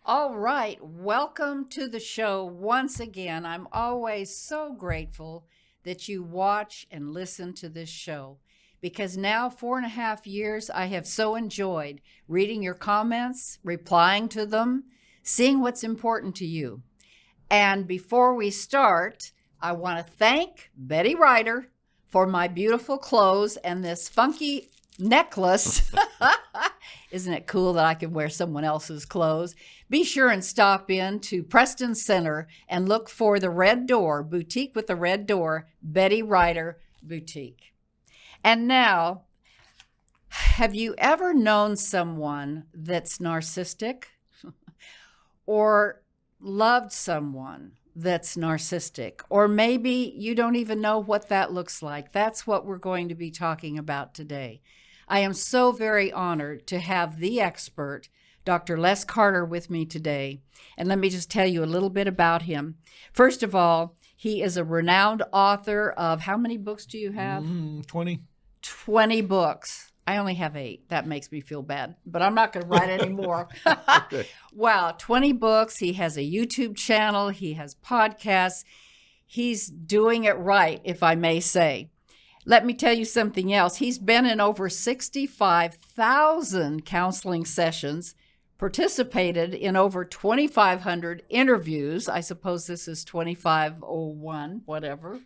All right, welcome to the show once again. I'm always so grateful that you watch and listen to this show because now 4.5 years I have so enjoyed reading your comments, replying to them, seeing what's important to you. And before we start, I want to thank Betty Ryder for my beautiful clothes and this funky necklace. Isn't it cool that I can wear someone else's clothes? Be sure and stop in to Preston Center and look for the red door, boutique with the red door, Betty Ryder Boutique. And now, have you ever known someone that's narcissistic or loved someone that's narcissistic? Or maybe you don't even know what that looks like. That's what we're going to be talking about today. I am so very honored to have the expert, Dr. Les Carter, with me today. And let me just tell you a little bit about him. First of all, he is a renowned author of, how many books do you have? 20. 20 books. I only have 8. That makes me feel bad, but I'm not going to write any more. Okay. Wow, 20 books. He has a YouTube channel. He has podcasts. He's doing it right, if I may say. Let me tell you something else. He's been in over 65,000 counseling sessions, participated in over 2,500 interviews. I suppose this is 2501, whatever.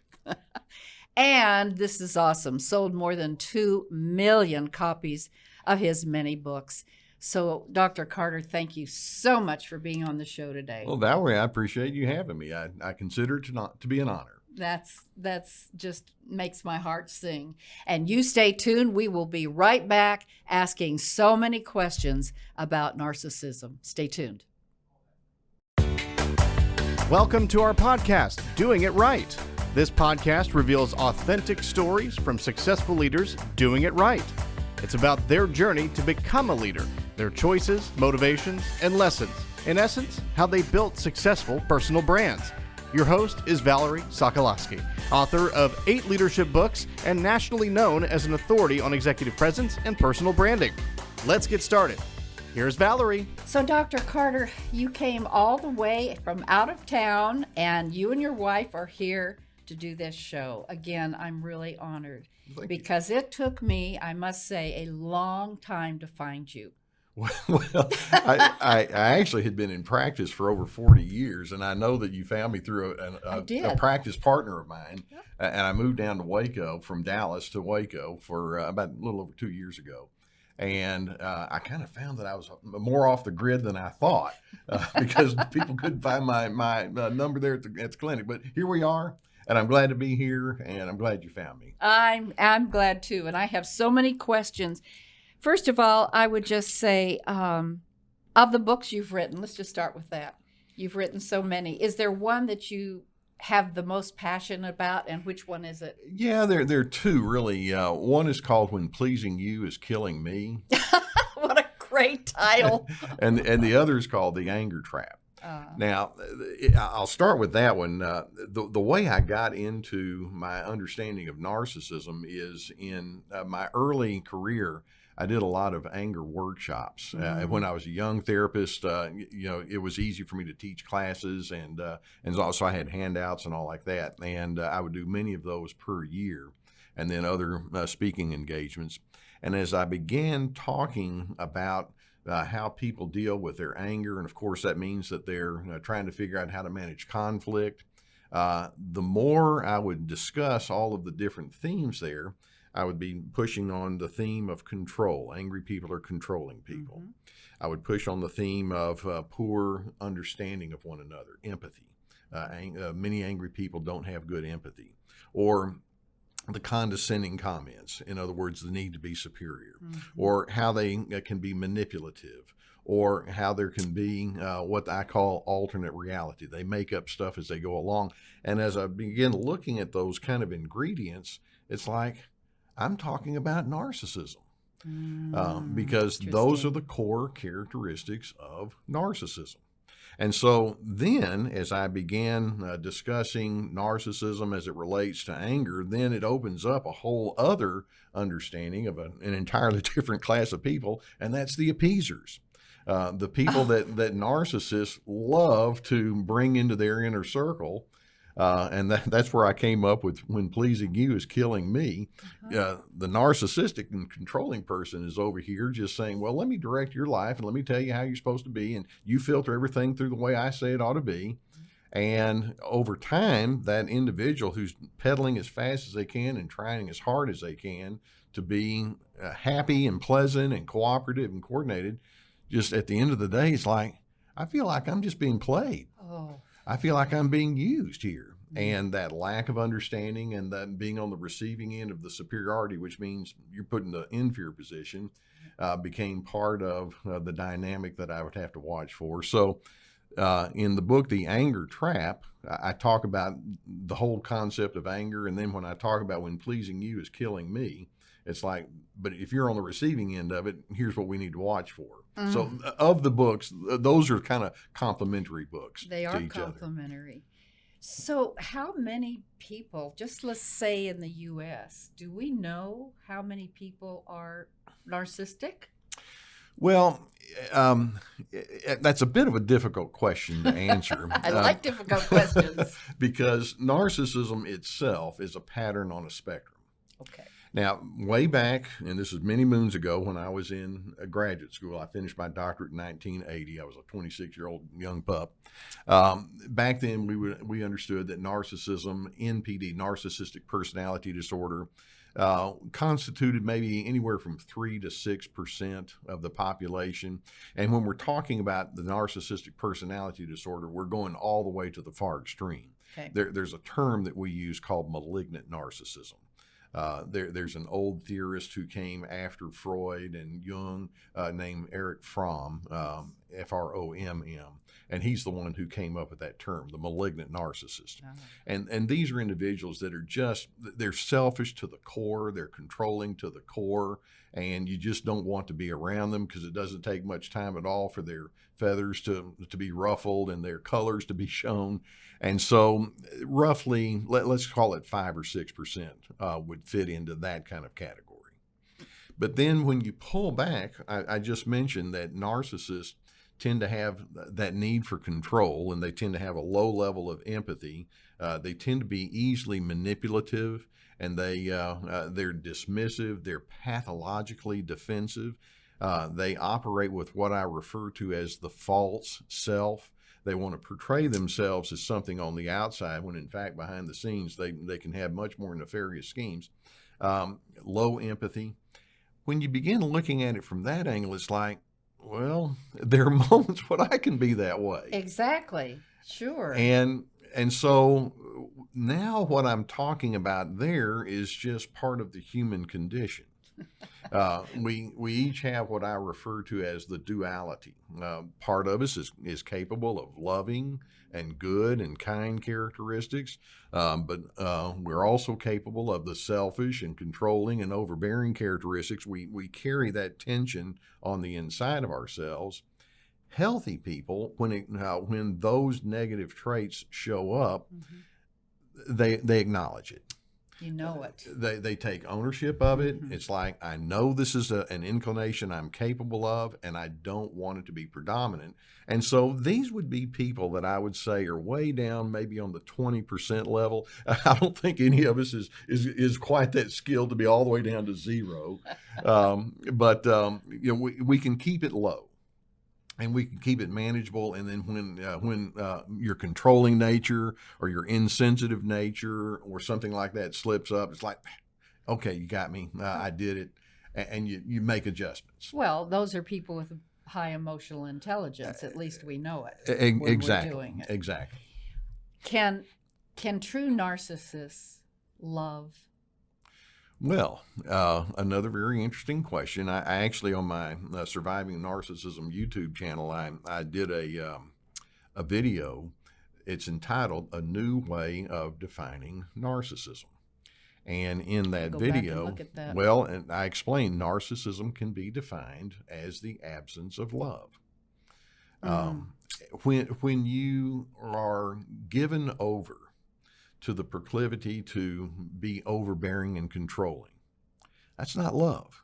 And this is awesome. Sold more than 2 million copies of his many books. So, Dr. Carter, thank you so much for being on the show today. Well, Valerie, I appreciate you having me. I consider it to be an honor. That's just makes my heart sing. And you stay tuned. We will be right back asking so many questions about narcissism. Stay tuned. Welcome to our podcast, Doing It Right. This podcast reveals authentic stories from successful leaders doing it right. It's about their journey to become a leader, their choices, motivations, and lessons. In essence, how they built successful personal brands. Your host is Valerie Sokolosky, author of 8 leadership books and nationally known as an authority on executive presence and personal branding. Let's get started. Here's Valerie. So, Dr. Carter, you came all the way from out of town, and you and your wife are here to do this show. Again, I'm really honored because it took me, I must say, a long time to find you. Well, I actually had been in practice for over 40 years, and I know that you found me through a practice partner of mine, and I moved down to Waco from Dallas to Waco for about a little over 2 years ago. And I kind of found that I was more off the grid than I thought because people couldn't find my number there at the clinic. But here we are, and I'm glad to be here, and I'm glad you found me. I'm glad too, and I have so many questions. First of all, I would just say, of the books you've written, let's just start with that. You've written so many. Is there one that you have the most passion about, and which one is it? Yeah, there are 2 really. One is called When Pleasing You is Killing Me. What a great title. and the other is called The Anger Trap. Now, I'll start with that one. The way I got into my understanding of narcissism is in my early career. I did a lot of anger workshops. When I was a young therapist, it was easy for me to teach classes, and also I had handouts and all like that. And I would do many of those per year, and then other speaking engagements. And as I began talking about how people deal with their anger, and of course that means that they're trying to figure out how to manage conflict, the more I would discuss all of the different themes there, I would be pushing on the theme of control. Angry people are controlling people. Mm-hmm. I would push on the theme of poor understanding of one another, empathy. Many angry people don't have good empathy. Or the condescending comments, in other words, the need to be superior. Mm-hmm. Or how they can be manipulative. Or how there can be what I call alternate reality. They make up stuff as they go along. And as I begin looking at those kind of ingredients, it's like, I'm talking about narcissism because those are the core characteristics of narcissism. And so then as I began discussing narcissism as it relates to anger, then it opens up a whole other understanding of an entirely different class of people, and that's the appeasers. The people that narcissists love to bring into their inner circle. And that's where I came up with when pleasing you is killing me. The narcissistic and controlling person is over here just saying, well, let me direct your life and let me tell you how you're supposed to be. And you filter everything through the way I say it ought to be. And over time, that individual who's pedaling as fast as they can and trying as hard as they can to be happy and pleasant and cooperative and coordinated, just at the end of the day, it's like, I feel like I'm just being played. Oh. I feel like I'm being used here. And that lack of understanding and that being on the receiving end of the superiority, which means you're put in the inferior position, became part of the dynamic that I would have to watch for. So in the book, The Anger Trap, I talk about the whole concept of anger. And then when I talk about when pleasing you is killing me, it's like, but if you're on the receiving end of it, here's what we need to watch for. So of the books, those are kind of complementary books. They are complementary. So how many people, just let's say in the U.S., do we know how many people are narcissistic? Well, that's a bit of a difficult question to answer. I like difficult questions. Because narcissism itself is a pattern on a spectrum. Okay. Now, way back, and this is many moons ago when I was in graduate school, I finished my doctorate in 1980. I was a 26-year-old young pup. Back then, we understood that narcissism, NPD, narcissistic personality disorder, constituted maybe anywhere from 3 to 6% of the population. And when we're talking about the narcissistic personality disorder, we're going all the way to the far extreme. Okay. There's a term that we use called malignant narcissism. There's an old theorist who came after Freud and Jung named Erich Fromm, F-R-O-M-M, and he's the one who came up with that term, the malignant narcissist. And these are individuals that are they're selfish to the core, they're controlling to the core, and you just don't want to be around them because it doesn't take much time at all for their feathers to be ruffled and their colors to be shown. And so roughly, let's call it 5 or 6% would fit into that kind of category. But then when you pull back, I just mentioned that narcissists tend to have that need for control, and they tend to have a low level of empathy. They tend to be easily manipulative, and they're dismissive. They're pathologically defensive. They operate with what I refer to as the false self. They want to portray themselves as something on the outside when in fact behind the scenes they can have much more nefarious schemes. Low empathy. When you begin looking at it from that angle, it's like, well, there are moments when I can be that way. Exactly. Sure. And so now what I'm talking about there is just part of the human condition. We each have what I refer to as the duality. Part of us is capable of loving and good and kind characteristics, but we're also capable of the selfish and controlling and overbearing characteristics. We carry that tension on the inside of ourselves. Healthy people, when those negative traits show up, they acknowledge it. You know it. They take ownership of it. It's like, I know this is an inclination I'm capable of, and I don't want it to be predominant. And so these would be people that I would say are way down, maybe on the 20% level. I don't think any of us is quite that skilled to be all the way down to zero. But we can keep it low. And we can keep it manageable. And then when your controlling nature or your insensitive nature or something like that slips up, it's like, okay, you got me. I did it. And you make adjustments. Well, those are people with high emotional intelligence. At least we know it. Exactly. We're doing it. Exactly. Can true narcissists love? Well, another very interesting question. I actually, on my Surviving Narcissism YouTube channel, I did a video. It's entitled "A New Way of Defining Narcissism," and in that video, look at that. Well, and I explained narcissism can be defined as the absence of love. When you are given over to the proclivity to be overbearing and controlling, that's not love.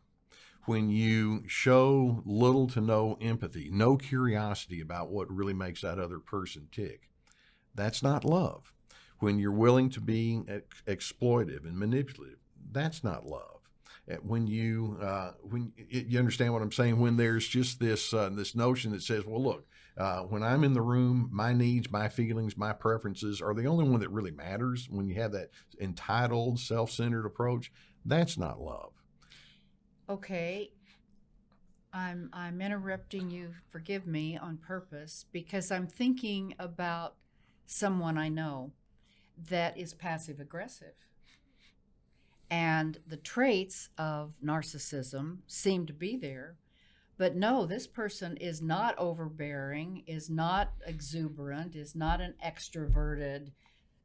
when you show little to no empathy, no curiosity about what really makes that other person tick, that's not love. When you're willing to be exploitive and manipulative, that's not love. When you understand what I'm saying, when there's just this notion that says, well, look, when I'm in the room, my needs, my feelings, my preferences are the only one that really matters. When you have that entitled, self-centered approach, that's not love. Okay, I'm interrupting you, forgive me, on purpose, because I'm thinking about someone I know that is passive aggressive. And the traits of narcissism seem to be there, but no, this person is not overbearing, is not exuberant, is not an extroverted,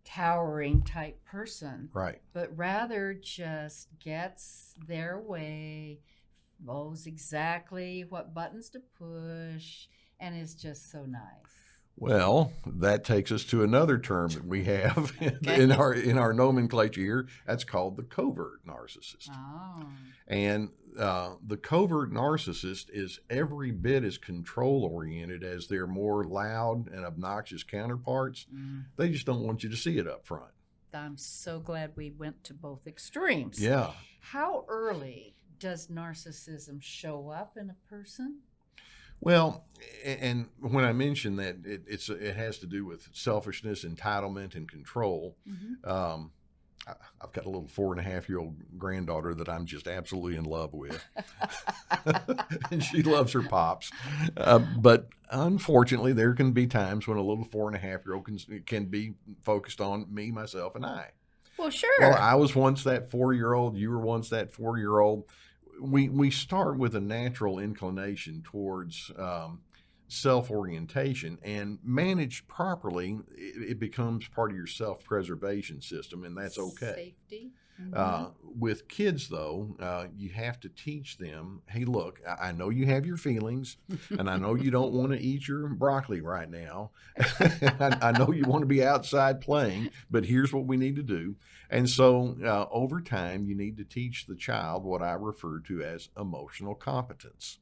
towering type person. Right. But rather just gets their way, knows exactly what buttons to push, and is just so nice. Well, that takes us to another term that we have Okay. in our nomenclature here. That's called the covert narcissist. Oh. And the covert narcissist is every bit as control-oriented as their more loud and obnoxious counterparts. They just don't want you to see it up front. I'm so glad we went to both extremes. Yeah. How early does narcissism show up in a person? Well, and when I mention that it has to do with selfishness, entitlement, and control, I've got a little 4.5-year-old granddaughter that I'm just absolutely in love with. And she loves her pops. But unfortunately, there can be times when a little 4.5-year-old can be focused on me, myself, and I. Well, sure. Well, I was once that 4-year-old. You were once that 4-year-old. We start with a natural inclination towards self-orientation, and managed properly, it becomes part of your self-preservation system, and that's okay. Safety. With kids, though, you have to teach them, hey, look, I know you have your feelings, and I know you don't want to eat your broccoli right now. I know you want to be outside playing, but here's what we need to do. And so over time, you need to teach the child what I refer to as emotional competence.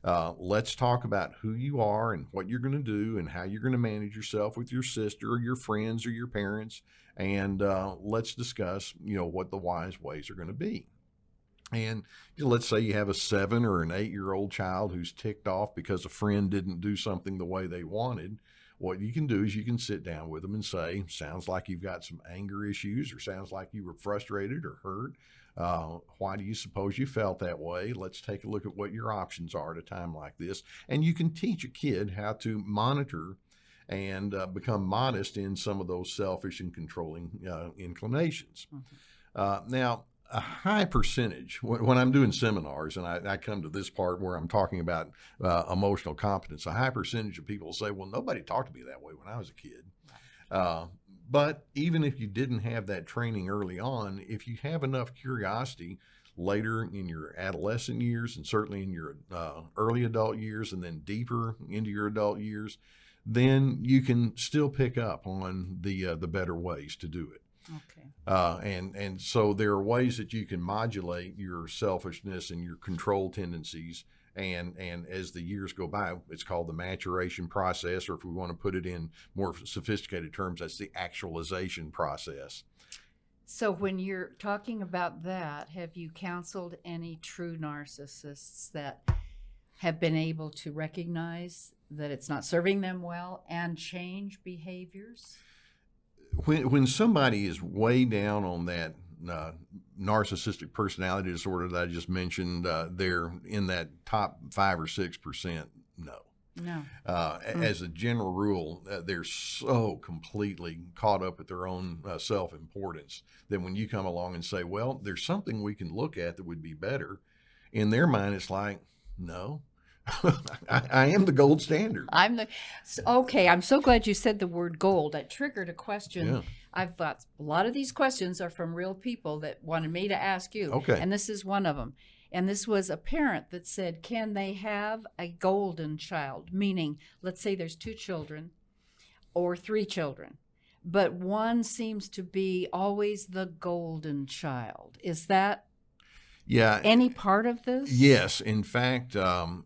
Let's talk about who you are and what you're going to do and how you're going to manage yourself with your sister or your friends or your parents. And let's discuss, what the wise ways are going to be. And let's say you have a 7 or an 8-year-old child who's ticked off because a friend didn't do something the way they wanted. What you can do is you can sit down with them and say, sounds like you've got some anger issues, or sounds like you were frustrated or hurt. Why do you suppose you felt that way? Let's take a look at what your options are at a time like this. And you can teach a kid how to monitor and become modest in some of those selfish and controlling inclinations. Now, a high percentage, when I'm doing seminars and I come to this part where I'm talking about emotional competence, a high percentage of people say, well, nobody talked to me that way when I was a kid. But even if you didn't have that training early on, if you have enough curiosity later in your adolescent years, and certainly in your early adult years, and then deeper into your adult years, then you can still pick up on the better ways to do it. Okay. And so there are ways that you can modulate your selfishness and your control tendencies. And as the years go by, it's called the maturation process, or if we want to put it in more sophisticated terms, that's the actualization process. So when you're talking about that, have you counseled any true narcissists that have been able to recognize that it's not serving them well and change behaviors? When somebody is way down on that narcissistic personality disorder that I just mentioned, they're in that top 5 or 6%. No. As a general rule, they're so completely caught up with their own self-importance that when you come along and say, well, there's something we can look at that would be better, in their mind, it's like, no. I am the gold standard. Okay. I'm so glad you said the word gold. That triggered a question. Yeah. I've thought a lot of these questions are from real people that wanted me to ask you. Okay. And this is one of them. And this was a parent that said, can they have a golden child? Meaning, let's say there's 2 children or 3 children, but one seems to be always the golden child. Is that? Yeah. any part of this? Yes. In fact,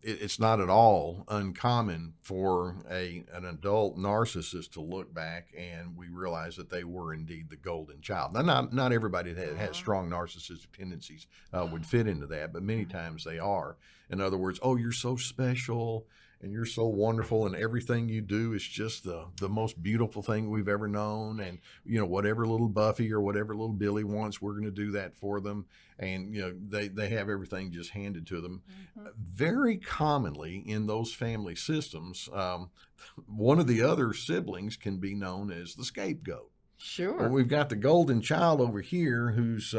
it's not at all uncommon for an adult narcissist to look back and we realize that they were indeed the golden child. Now, not everybody that has strong narcissistic tendencies would fit into that, but many times they are. In other words, oh, you're so special and you're so wonderful and everything you do is just the most beautiful thing we've ever known. And, whatever little Buffy or whatever little Billy wants, we're going to do that for them. And, they have everything just handed to them. Mm-hmm. Very commonly in those family systems, one of the other siblings can be known as the scapegoat. Sure. Well, we've got the golden child over here who's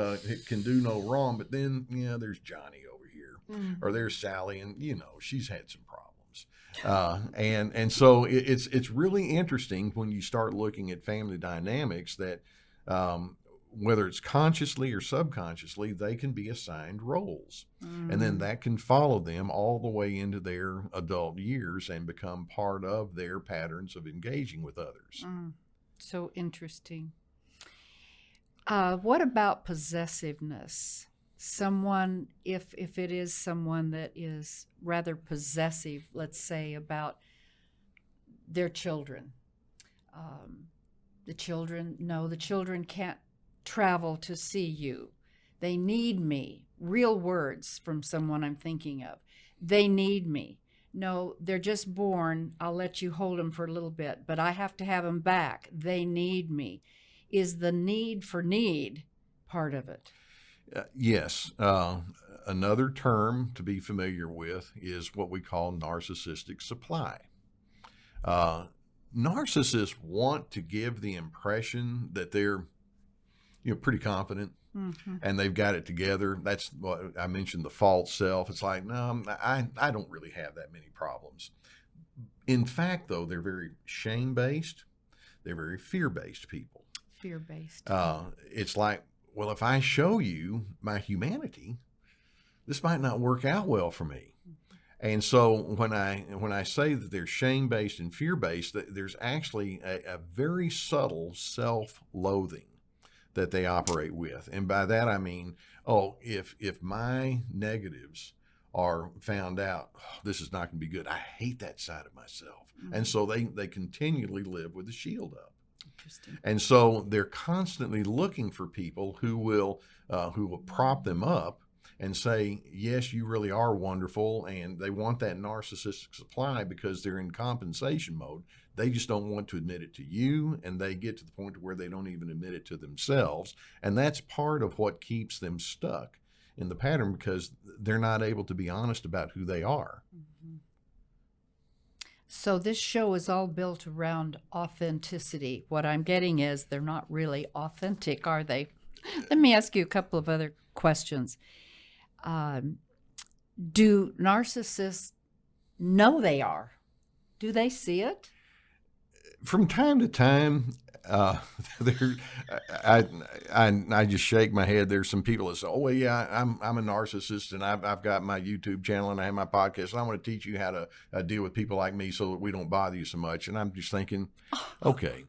can do no wrong, but then, there's Johnny over here, mm-hmm. or there's Sally, and, she's had some problems. And so it's really interesting when you start looking at family dynamics that whether it's consciously or subconsciously, they can be assigned roles. Mm. And then that can follow them all the way into their adult years and become part of their patterns of engaging with others. Mm. So interesting. What about possessiveness? Someone, if it is someone that is rather possessive, let's say, about their children. The children can't travel to see you. They need me. Real words from someone I'm thinking of. They need me. No, they're just born. I'll let you hold them for a little bit, but I have to have them back. They need me. Is the need for need part of it? Yes. Another term to be familiar with is what we call narcissistic supply. Narcissists want to give the impression that they're, pretty confident, mm-hmm. and they've got it together. That's what I mentioned, the false self. It's like, no, I don't really have that many problems. In fact, though, they're very shame-based. They're very fear-based people. Fear-based. It's like, well, if I show you my humanity, this might not work out well for me. And so when I say that they're shame-based and fear-based, there's actually a very subtle self-loathing that they operate with. And by that I mean, if my negatives are found out, this is not going to be good. I hate that side of myself. Mm-hmm. And so they continually live with the shield up. And so they're constantly looking for people who will prop them up and say, yes, you really are wonderful. And they want that narcissistic supply because they're in compensation mode. They just don't want to admit it to you. And they get to the point where they don't even admit it to themselves. And that's part of what keeps them stuck in the pattern because they're not able to be honest about who they are. Mm-hmm. So this show is all built around authenticity. What I'm getting is they're not really authentic, are they? Let me ask you a couple of other questions. Do narcissists know they are? Do they see it? From time to time, I just shake my head. There's some people that say, "Oh, well, yeah, I'm a narcissist, and I've got my YouTube channel and I have my podcast, and I want to teach you how to deal with people like me so that we don't bother you so much." And I'm just thinking, okay,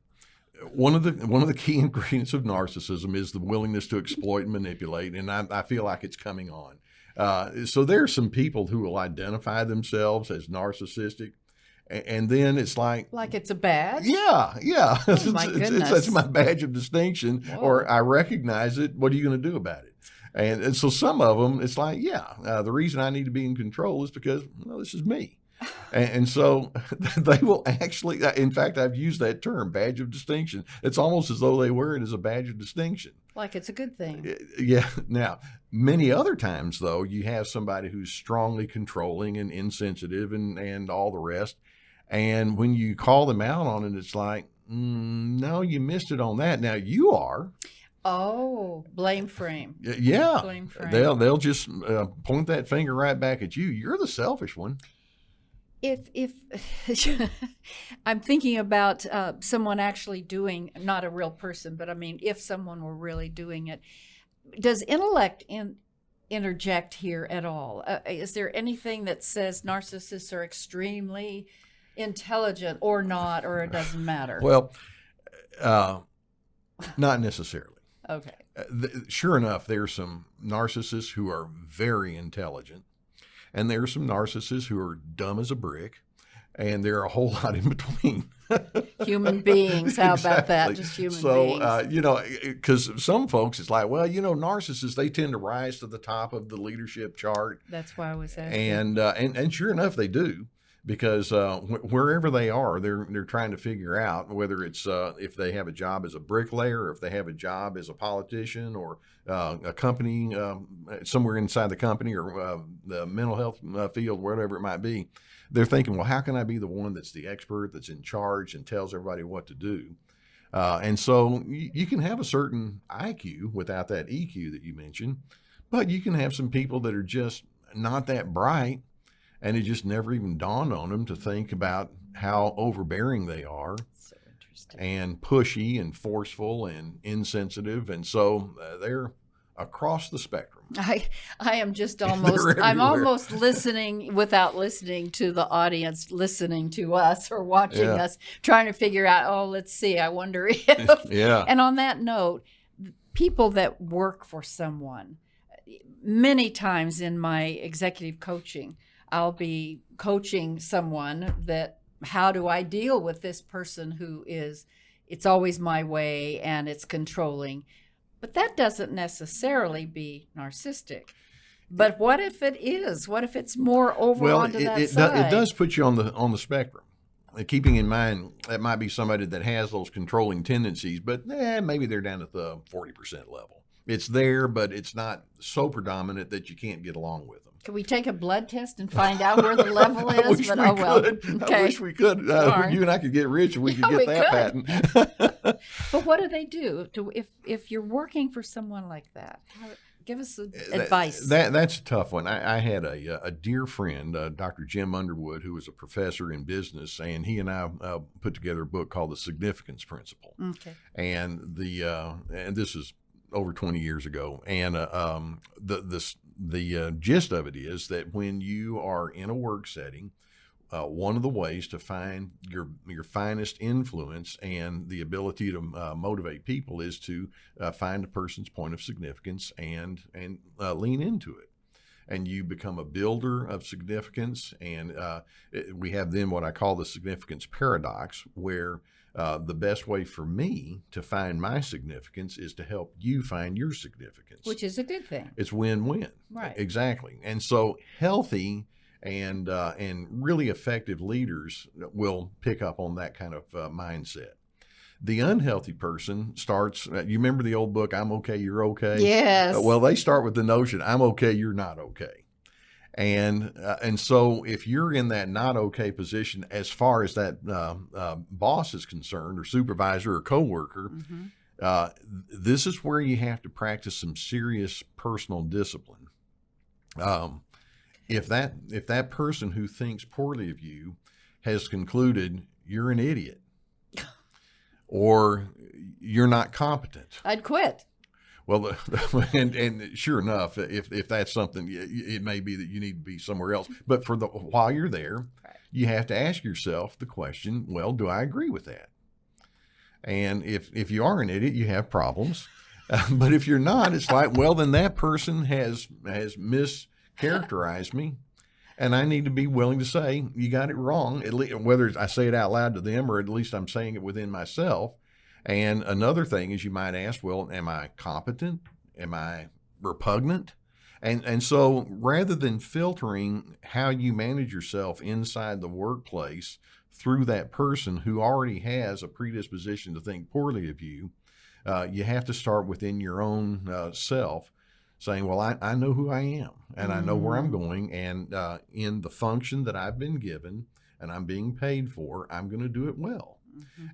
one of the key ingredients of narcissism is the willingness to exploit and manipulate, and I feel like it's coming on. So there are some people who will identify themselves as narcissistic. And then it's like it's a badge? Yeah. Oh, my goodness. That's my badge of distinction. Whoa. Or I recognize it. What are you going to do about it? And so some of them, it's like, the reason I need to be in control is because, this is me. And so they will actually, in fact, I've used that term, badge of distinction. It's almost as though they wear it as a badge of distinction. Like it's a good thing. Yeah. Now, many other times, though, you have somebody who's strongly controlling and insensitive and all the rest. And when you call them out on it, it's like, no, you missed it on that. Now you are. Oh, blame frame. Yeah. Blame frame. They'll just point that finger right back at you. You're the selfish one. If I'm thinking about someone actually doing, not a real person, but I mean, if someone were really doing it, does intellect interject here at all? Is there anything that says narcissists are extremely intelligent or not, or it doesn't matter? Well, not necessarily. Okay. Sure enough, there's some narcissists who are very intelligent, and there are some narcissists who are dumb as a brick, and there are a whole lot in between. Human beings. How about that? Exactly. Just human So, beings. because some folks, it's like, well, narcissists, they tend to rise to the top of the leadership chart. That's why I was asking. And sure enough, they do. Because wherever they are, they're trying to figure out whether it's if they have a job as a bricklayer, or if they have a job as a politician, or a company somewhere inside the company, or the mental health field, whatever it might be. They're thinking, well, how can I be the one that's the expert, that's in charge, and tells everybody what to do? And so you can have a certain IQ without that EQ that you mentioned, but you can have some people that are just not that bright. And it just never even dawned on them to think about how overbearing they are. So interesting. And pushy and forceful and insensitive. And so they're across the spectrum. I am just almost, I'm almost listening without listening to the audience, listening to us or watching us, trying to figure out, oh, let's see, I wonder if. Yeah. And on that note, people that work for someone, many times in my executive coaching, I'll be coaching someone that, how do I deal with this person who is, it's always my way and it's controlling. But that doesn't necessarily be narcissistic. But what if it is? What if it's more over onto that side? It does put you on the spectrum. Keeping in mind that might be somebody that has those controlling tendencies, but maybe they're down at the 40% level. It's there, but it's not so predominant that you can't get along with them. Can we take a blood test and find out where the level is? I wish we could. Okay. I wish we could. You and I could get rich and we could get that patent. But what do they do if you're working for someone like that? Give us advice. That's a tough one. I had a dear friend, Dr. Jim Underwood, who was a professor in business, and he and I put together a book called The Significance Principle. Okay. And and this is over 20 years ago. And the gist of it is that when you are in a work setting, one of the ways to find your finest influence and the ability to motivate people is to find a person's point of significance and lean into it. And you become a builder of significance. And we have then what I call the significance paradox, where the best way for me to find my significance is to help you find your significance. Which is a good thing. It's win-win. Right. Exactly. And so healthy and really effective leaders will pick up on that kind of mindset. The unhealthy person starts, you remember the old book, I'm okay, you're okay? Yes. Well, they start with the notion, I'm okay, you're not okay. And so if you're in that not okay position as far as that boss is concerned, or supervisor or coworker, this is where you have to practice some serious personal discipline. If that person who thinks poorly of you has concluded you're an idiot or you're not competent, I'd quit. Well, and sure enough, if that's something, it may be that you need to be somewhere else. But while you're there, you have to ask yourself the question, well, do I agree with that? And if you are an idiot, you have problems. But if you're not, it's like, well, then that person has mischaracterized me. And I need to be willing to say, you got it wrong, at least, whether I say it out loud to them or at least I'm saying it within myself. And another thing is you might ask, well, am I competent? Am I repugnant? And so rather than filtering how you manage yourself inside the workplace through that person who already has a predisposition to think poorly of you, you have to start within your own self, saying, well, I know who I am and I know where I'm going. And in the function that I've been given and I'm being paid for, I'm going to do it well.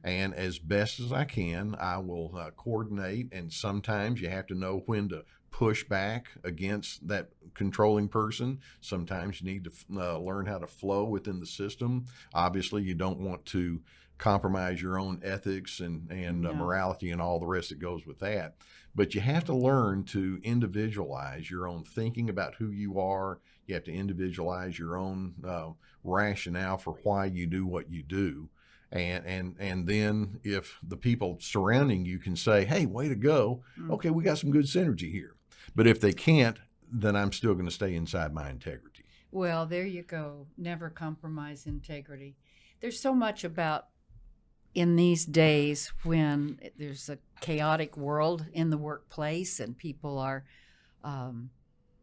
And as best as I can, I will coordinate. And sometimes you have to know when to push back against that controlling person. Sometimes you need to learn how to flow within the system. Obviously, you don't want to compromise your own ethics and morality and all the rest that goes with that. But you have to learn to individualize your own thinking about who you are. You have to individualize your own rationale for why you do what you do. And then if the people surrounding you can say, hey, way to go, okay, we got some good synergy here. But if they can't, then I'm still going to stay inside my integrity. Well, there you go. Never compromise integrity. There's so much about in these days when there's a chaotic world in the workplace and people are,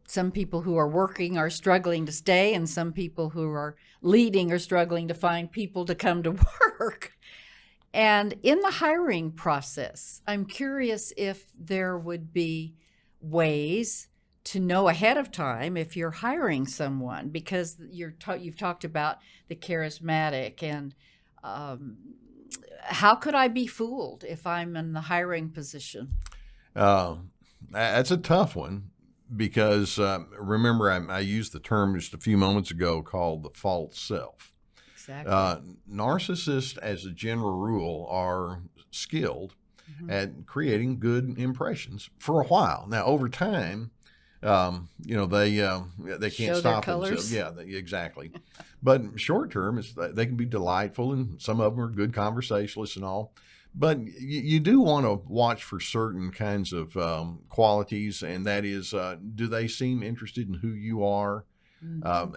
some people who are working are struggling to stay, and some people who are leading are struggling to find people to come to work. And in the hiring process, I'm curious if there would be ways to know ahead of time if you're hiring someone, because you've talked about the charismatic, and how could I be fooled if I'm in the hiring position? That's a tough one, because remember, I used the term just a few moments ago called the false self. Exactly. Narcissists, as a general rule, are skilled at creating good impressions for a while. Now, over time, they can't Show stop their themselves. colors. Yeah, exactly. But short term, they can be delightful, and some of them are good conversationalists and all. But you do want to watch for certain kinds of qualities, and that is, do they seem interested in who you are?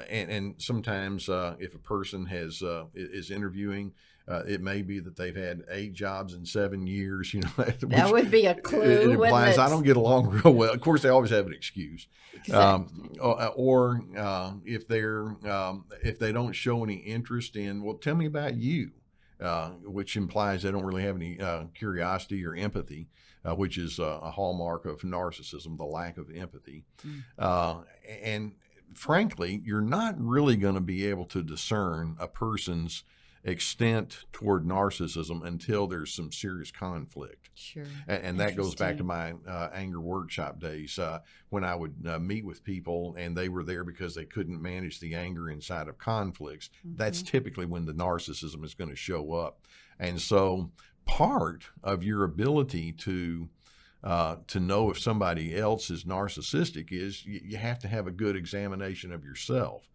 And sometimes if a person is interviewing, it may be that they've had 8 jobs in 7 years. That would be a clue. It implies I don't get along real well. Of course, they always have an excuse. Exactly. Or if they don't show any interest in, well, tell me about you, which implies they don't really have any curiosity or empathy, which is a hallmark of narcissism, the lack of empathy. And frankly, you're not really going to be able to discern a person's extent toward narcissism until there's some serious conflict. Sure. And that goes back to my anger workshop days when I would meet with people and they were there because they couldn't manage the anger inside of conflicts. That's typically when the narcissism is going to show up. And so part of your ability to know if somebody else is narcissistic is you have to have a good examination of yourself.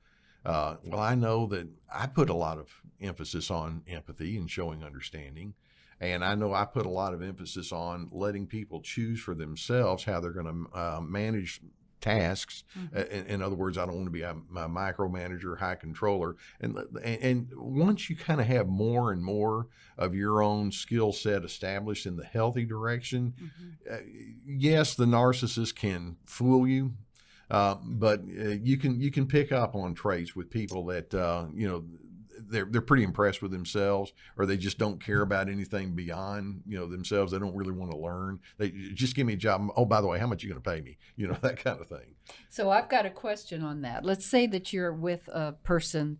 Well, I know that I put a lot of emphasis on empathy and showing understanding. And I know I put a lot of emphasis on letting people choose for themselves how they're going to manage tasks. In other words, I don't want to be a micromanager, high controller. And once you kind of have more and more of your own skill set established in the healthy direction, yes, the narcissist can fool you. But you can pick up on traits with people that they're pretty impressed with themselves, or they just don't care about anything beyond themselves. They don't really want to learn. They just give me a job. Oh, by the way, how much are you going to pay me? That kind of thing. So I've got a question on that. Let's say that you're with a person,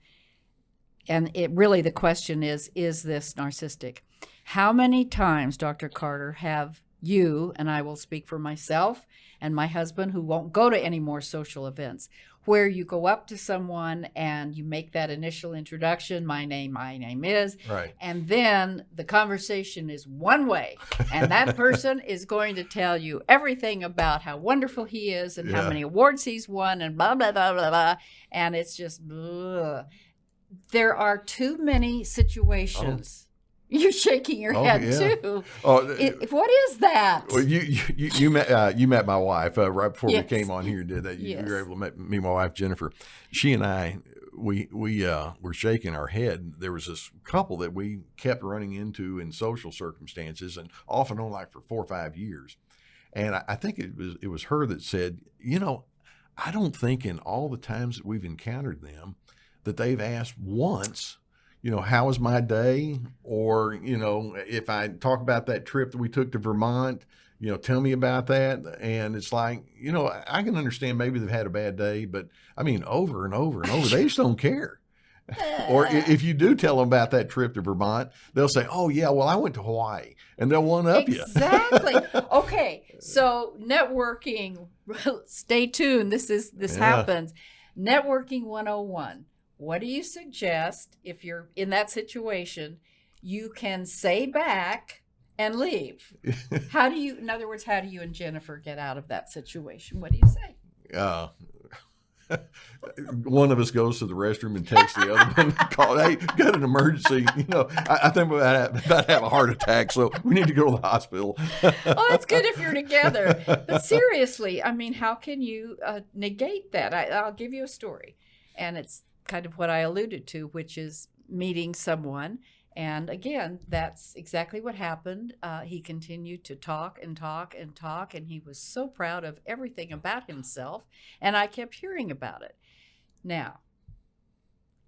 and the question is this narcissistic? How many times, Dr. Carter, have you, and I will speak for myself and my husband, who won't go to any more social events, where you go up to someone and you make that initial introduction, my name is, right, and then the conversation is one way, and that person is going to tell you everything about how wonderful he is and how many awards he's won and blah, blah, blah, blah, blah, and it's just blah. There are too many situations. You're shaking your head too. What is that? Well, you met my wife right before we came on here. Did that? You were able to meet my wife Jennifer. She and I, we were shaking our head. There was this couple that we kept running into in social circumstances, and off and on, like for 4 or 5 years. And I think it was her that said, I don't think in all the times that we've encountered them that they've asked once, how was my day? Or, if I talk about that trip that we took to Vermont, tell me about that. And it's like, I can understand maybe they've had a bad day, but I mean, over and over and over, they just don't care. Or if you do tell them about that trip to Vermont, they'll say, oh, yeah, well, I went to Hawaii. And they'll one-up you. Exactly. Okay. So networking, stay tuned. This happens. Networking 101. What do you suggest if you're in that situation? You can say back and leave. In other words, how do you and Jennifer get out of that situation? What do you say? one of us goes to the restroom and texts the other one, call, hey, got an emergency. I think we're about to have a heart attack, so we need to go to the hospital. Oh, it's good if you're together. But seriously, I mean, how can you negate that? I'll give you a story. And it's kind of what I alluded to, which is meeting someone. And again, that's exactly what happened. He continued to talk and talk and talk, and he was so proud of everything about himself. And I kept hearing about it. Now,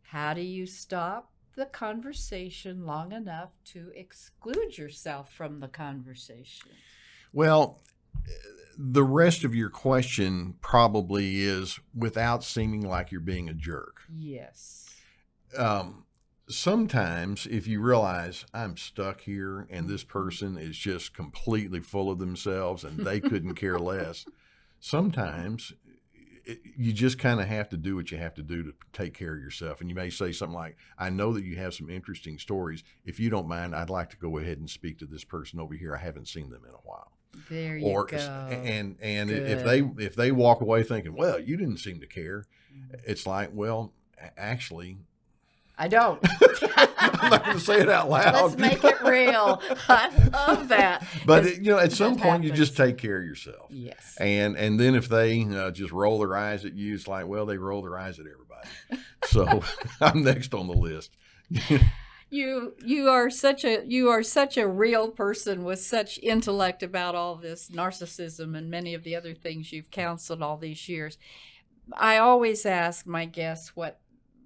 how do you stop the conversation long enough to exclude yourself from the conversation? Well, the rest of your question probably is without seeming like you're being a jerk. Yes. Sometimes if you realize I'm stuck here and this person is just completely full of themselves and they couldn't care less, sometimes you just kind of have to do what you have to do to take care of yourself. And you may say something like, I know that you have some interesting stories. If you don't mind, I'd like to go ahead and speak to this person over here. I haven't seen them in a while. There you go. And Good. if they walk away thinking, well, you didn't seem to care, it's like, well, actually, I don't. I'm not going to say it out loud. Let's make it real. I love that. But at some point, you happens. just take care of yourself. Yes. And then if they just roll their eyes at you, it's like, well, they roll their eyes at everybody. So I'm next on the list. You are such a real person with such intellect about all this narcissism and many of the other things you've counseled all these years. I always ask my guests what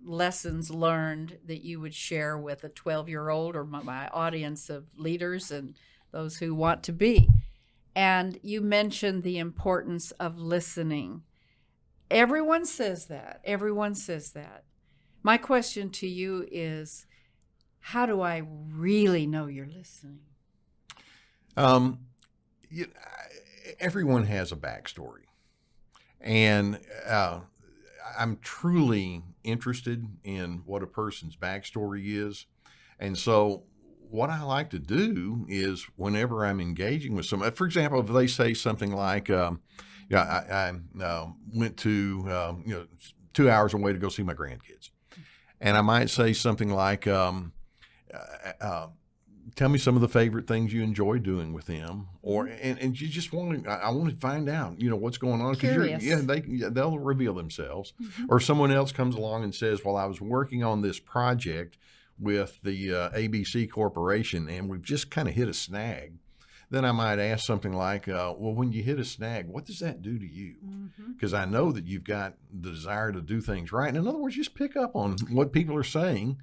lessons learned that you would share with a 12-year-old or my audience of leaders and those who want to be. And you mentioned the importance of listening. Everyone says that. Everyone says that. My question to you is, how do I really know you're listening? Everyone has a backstory. And I'm truly interested in what a person's backstory is. And so what I like to do is whenever I'm engaging with someone, for example, if they say something like, I went to, 2 hours away to go see my grandkids. And I might say something like, tell me some of the favorite things you enjoy doing with them, and you just want to. I want to find out, what's going on. Curious. They'll reveal themselves. Mm-hmm. Or someone else comes along and says, "Well, I was working on this project with the ABC Corporation, and we've just kind of hit a snag." Then I might ask something like, "Well, when you hit a snag, what does that do to you?" Because I know that you've got the desire to do things right. And in other words, just pick up on what people are saying.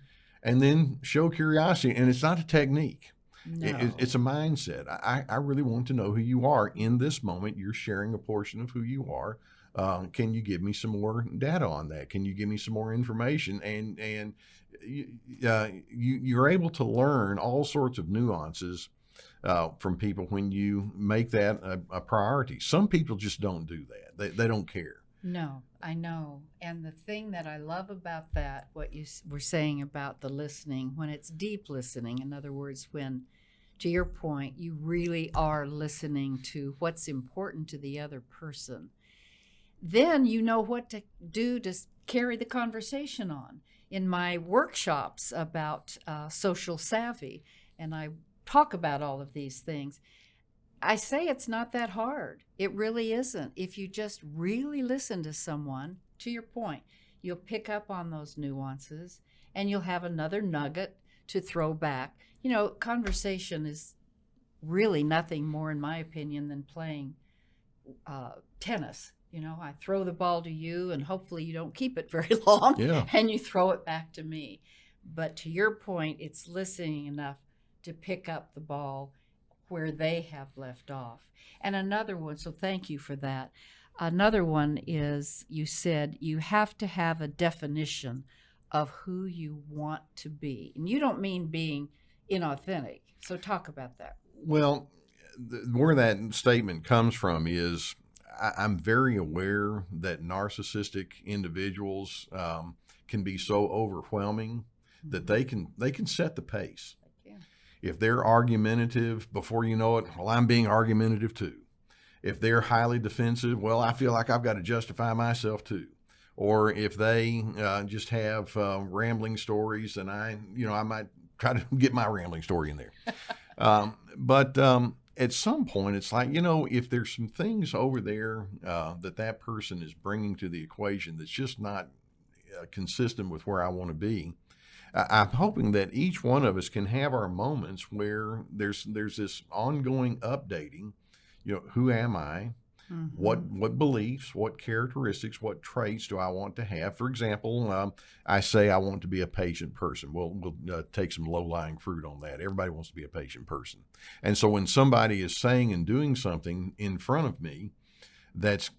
And then show curiosity. And it's not a technique. No. It's a mindset. I really want to know who you are. In this moment, you're sharing a portion of who you are. Can you give me some more data on that? Can you give me some more information? And you're able to learn all sorts of nuances from people when you make that a priority. Some people just don't do that. They don't care. No, I know. And the thing that I love about that, what you were saying about the listening, when it's deep listening, in other words, when, to your point, you really are listening to what's important to the other person, then you know what to do to carry the conversation on. In my workshops about social savvy, and I talk about all of these things, I say it's not that hard. It really isn't. If you just really listen to someone, to your point, you'll pick up on those nuances and you'll have another nugget to throw back. Conversation is really nothing more, in my opinion, than playing tennis. I throw the ball to you and hopefully you don't keep it very long. Yeah. And you throw it back to me. But to your point, it's listening enough to pick up the ball where they have left off. And another one, so thank you for that. Another one is, you said you have to have a definition of who you want to be. And you don't mean being inauthentic. So talk about that. Well, where that statement comes from is I'm very aware that narcissistic individuals can be so overwhelming that they can set the pace. If they're argumentative, before you know it, well, I'm being argumentative too. If they're highly defensive, well, I feel like I've got to justify myself too. Or if they just have rambling stories, then I might try to get my rambling story in there. But at some point, it's like, if there's some things over there that person is bringing to the equation that's just not consistent with where I want to be, I'm hoping that each one of us can have our moments where there's this ongoing updating. Who am I? Mm-hmm. What beliefs, what characteristics, what traits do I want to have? For example, I say I want to be a patient person. We'll take some low-lying fruit on that. Everybody wants to be a patient person. And so when somebody is saying and doing something in front of me that's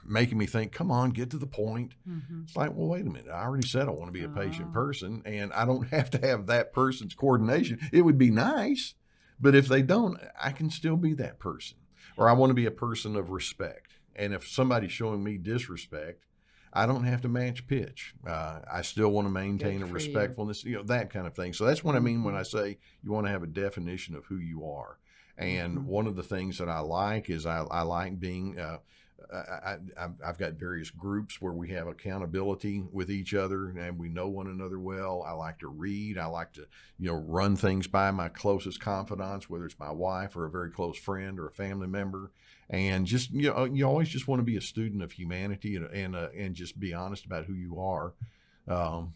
making me think, come on, get to the point. Mm-hmm. It's like, well, wait a minute. I already said I want to be a patient person, and I don't have to have that person's coordination. It would be nice, but if they don't, I can still be that person. Or I want to be a person of respect. And if somebody's showing me disrespect, I don't have to match pitch. I still want to maintain a respectfulness, that kind of thing. So that's what I mean when I say you want to have a definition of who you are. And one of the things that I like is I like being I've got various groups where we have accountability with each other and we know one another well. I like to read. I like to, run things by my closest confidants, whether it's my wife or a very close friend or a family member. And just, you always just want to be a student of humanity and just be honest about who you are.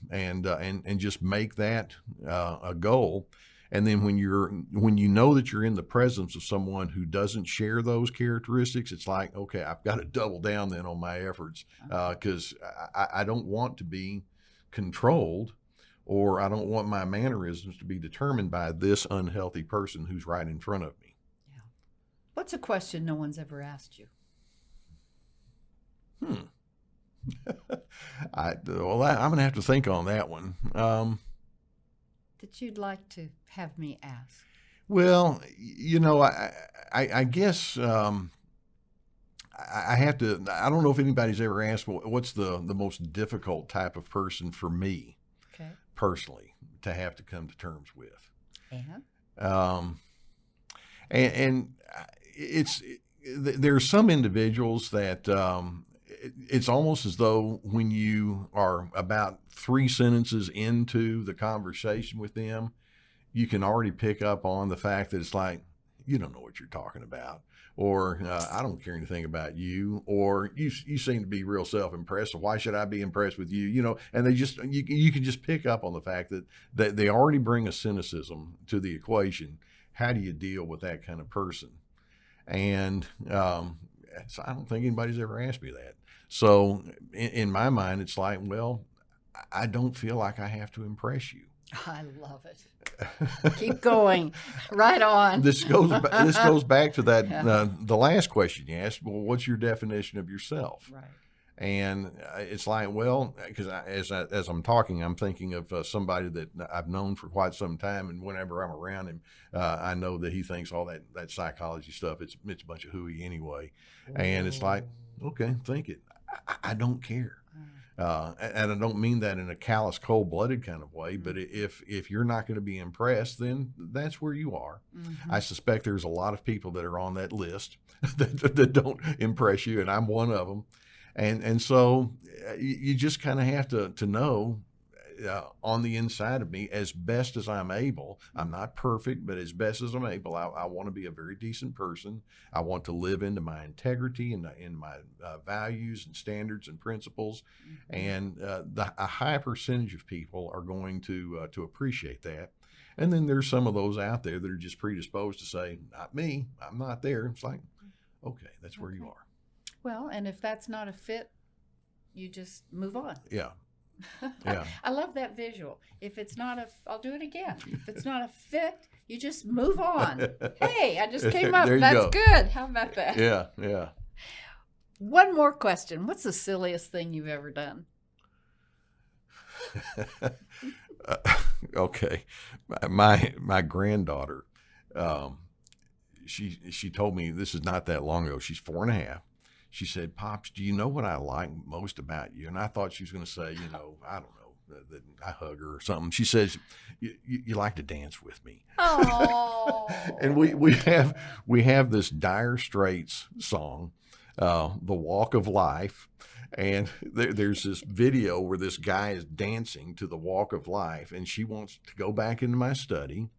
And just make that a goal. And then when you know that you're in the presence of someone who doesn't share those characteristics, it's like, okay, I've got to double down then on my efforts because I don't want to be controlled, or I don't want my mannerisms to be determined by this unhealthy person who's right in front of me. Yeah. What's a question no one's ever asked you? I'm going to have to think on that one. That you'd like to have me ask? Well, I guess I have to. I don't know if anybody's ever asked, what's the most difficult type of person for me, personally, to have to come to terms with. And there's some individuals that it's almost as though when you are about 3 sentences into the conversation with them, you can already pick up on the fact that it's like, you don't know what you're talking about, or I don't care anything about you, or you seem to be real self-impressed, so why should I be impressed with you? And they just, you can just pick up on the fact that they already bring a cynicism to the equation. How do you deal with that kind of person? And so I don't think anybody's ever asked me that. So in my mind, it's like, well, I don't feel like I have to impress you. I love it. Keep going. Right on. This goes back to that the last question you asked. Well, what's your definition of yourself? Right. And it's like, well, because as I'm talking, I'm thinking of somebody that I've known for quite some time, and whenever I'm around him, I know that he thinks all that psychology stuff it's a bunch of hooey anyway. And it's like, okay, think it. I don't care. And I don't mean that in a callous, cold-blooded kind of way, but if you're not going to be impressed, then that's where you are. Mm-hmm. I suspect there's a lot of people that are on that list that don't impress you, and I'm one of them. And so you just kind of have to know on the inside of me, as best as I'm able. I'm not perfect, but as best as I'm able, I want to be a very decent person. I want to live into my integrity and in my values and standards and principles. Mm-hmm. And a high percentage of people are going to appreciate that. And then there's some of those out there that are just predisposed to say, not me, I'm not there. It's like, okay, that's where you are. Well, and if that's not a fit, you just move on. Yeah. Yeah. I love that visual. If it's not I'll do it again. If it's not a fit, you just move on. Hey, I just came up. That's good. How about that? Yeah, yeah. One more question. What's the silliest thing you've ever done? Okay. My granddaughter, she told me, this is not that long ago, she's 4.5. She said, Pops, do you know what I like most about you? And I thought she was going to say, I don't know, that I hug her or something. She says, you like to dance with me. Oh. And we have this Dire Straits song, The Walk of Life. And there's this video where this guy is dancing to the Walk of Life, and she wants to go back into my study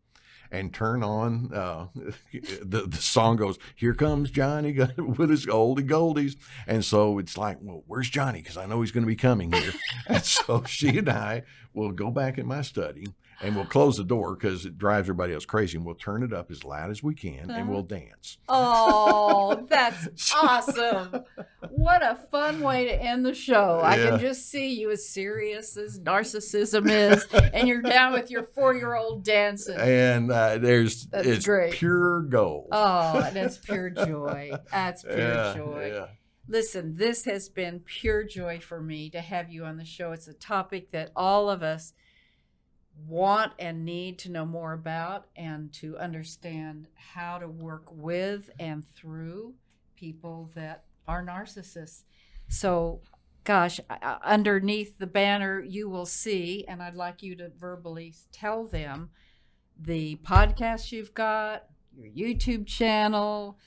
and turn on the song goes, "Here comes Johnny with his oldie goldies." And so it's like, well, where's Johnny? Because I know he's going to be coming here. And so she and I will go back in my study and we'll close the door because it drives everybody else crazy. And we'll turn it up as loud as we can and we'll dance. Oh, that's awesome. What a fun way to end the show. I can just see you as serious as narcissism is, and you're down with your 4-year-old dancing. And it's great. Pure gold. Oh, that's pure joy. That's pure joy. Yeah. Listen, this has been pure joy for me to have you on the show. It's a topic that all of us want and need to know more about and to understand how to work with and through people that are narcissists. So, gosh, underneath the banner you will see, and I'd like you to verbally tell them the podcast you've got, your YouTube channel.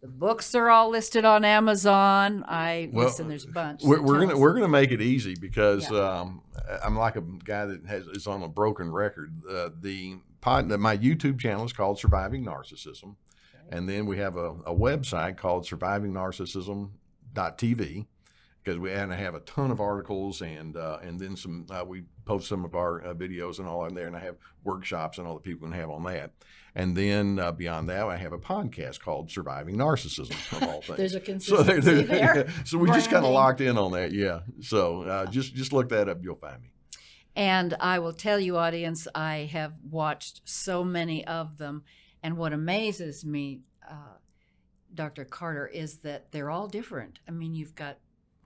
The books are all listed on Amazon. Listen, there's a bunch. We're gonna make it easy because I'm like a guy that is on a broken record. My YouTube channel is called Surviving Narcissism, and then we have a website called survivingnarcissism.tv because I have a ton of articles and then some. We post some of our videos and all in there, and I have workshops and all that people can have on that. And then beyond that, I have a podcast called Surviving Narcissism, of all things. There's a consistency there. So we just kind of locked in on that, yeah. So just look that up, you'll find me. And I will tell you, audience, I have watched so many of them. And what amazes me, Dr. Carter, is that they're all different. I mean, you've got,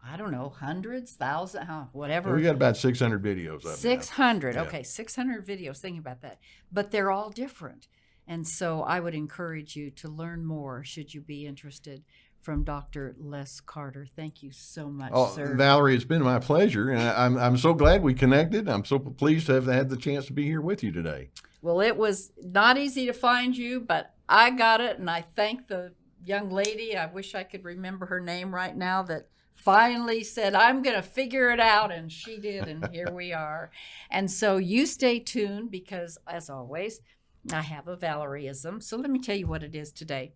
I don't know, hundreds, thousands, whatever. We got about 600 videos of 600. Yeah. Okay, 600 videos. Think about that. But they're all different. And so I would encourage you to learn more, should you be interested, from Dr. Les Carter. Thank you so much, sir. Valerie, it's been my pleasure. And I'm so glad we connected. I'm so pleased to have had the chance to be here with you today. Well, it was not easy to find you, but I got it. And I thank the young lady, I wish I could remember her name right now, that finally said, I'm going to figure it out. And she did. And here we are. And so you stay tuned because, as always, I have a Valerieism. So let me tell you what it is today.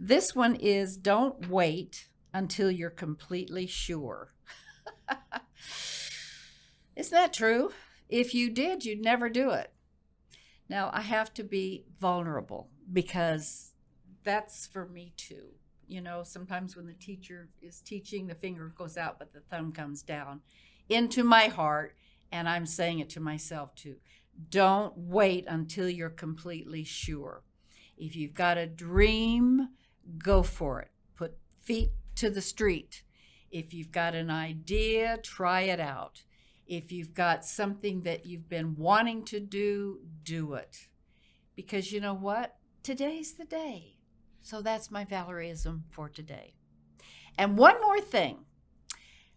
This one is, don't wait until you're completely sure. Isn't that true? If you did, you'd never do it. Now, I have to be vulnerable because that's for me too. You know, sometimes when the teacher is teaching, the finger goes out, but the thumb comes down into my heart, and I'm saying it to myself too. Don't wait until you're completely sure. If you've got a dream, go for it. Put feet to the street. If you've got an idea, try it out. If you've got something that you've been wanting to do, do it. Because you know what? Today's the day. So that's my Valerieism for today. And one more thing.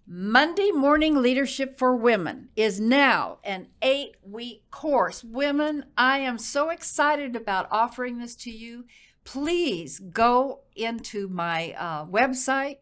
Monday Morning Leadership for Women is now an 8-week course. Women, I am so excited about offering this to you. Please go into my website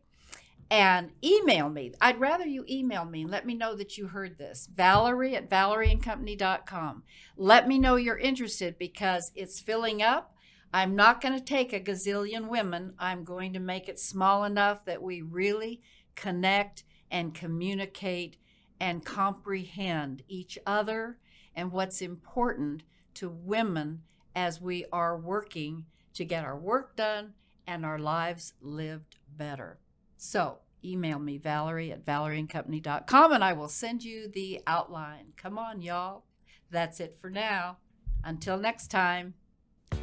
and email me. I'd rather you email me and let me know that you heard this. Valerie at valerieandcompany.com. Let me know you're interested because it's filling up. I'm not going to take a gazillion women. I'm going to make it small enough that we really connect and communicate and comprehend each other and what's important to women as we are working to get our work done and our lives lived better. So email me, Valerie at valerieandcompany.com, and I will send you the outline. Come on, y'all. That's it for now. Until next time.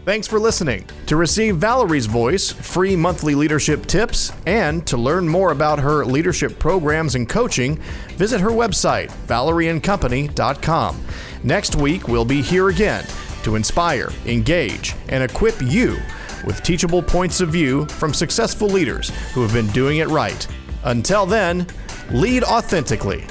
Thanks for listening. To receive Valerie's voice, free monthly leadership tips, and to learn more about her leadership programs and coaching, visit her website, valerieandcompany.com. Next week, we'll be here again to inspire, engage, and equip you with teachable points of view from successful leaders who have been doing it right. Until then, lead authentically.